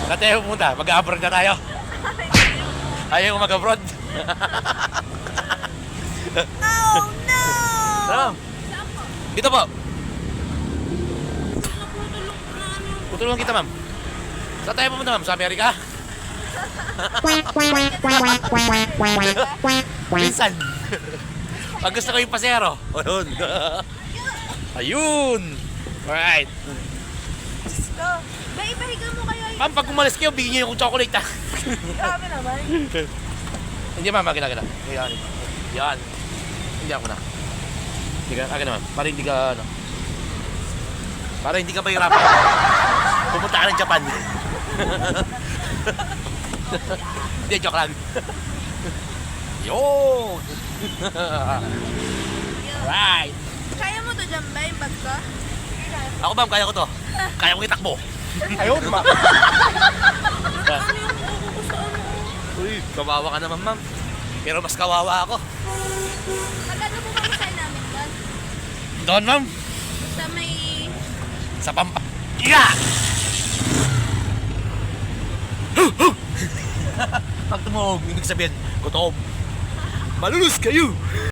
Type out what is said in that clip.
Saan tayo pumunta? Mag-abroad na tayo. Ayaw mo mag-abroad? Oh no! Saan? Dito po. Tutulungan kita, ma'am. Saan tayo pumunta, ma'am? Sa Amerika? Minsan. Pag gusto ko yung pasero. Ayun. Ayun. Alright. Go. Bay, ipahiga mo kayo. Ma'am, pag umalis kayo, bigyan niyo yung chocolate, ha? Grabe naman. Hindi, ma'am. Akin. Yan. Hindi ako na. Hindi ka, akin naman. Para hindi ka, ano. Para hindi ka mahirapan. Pumunta ka ng Japan. Hindi, joke lang. Yun! Right! Kaya mo to dyan, Bay, bag ko? Ako, ma'am, kaya ko to. Kaya ko itakbo. Ayun, ma'am. Ano yung kukusaan mo? Uy, kawawa ka naman, ma'am. Pero mas kawawa ako. Magkano po mamasay namin doon? Doon, ma'am. Sa may... Sa pampa... Yeah! Pag tumawag, ibig sabihin, gutom. Malulus kayo!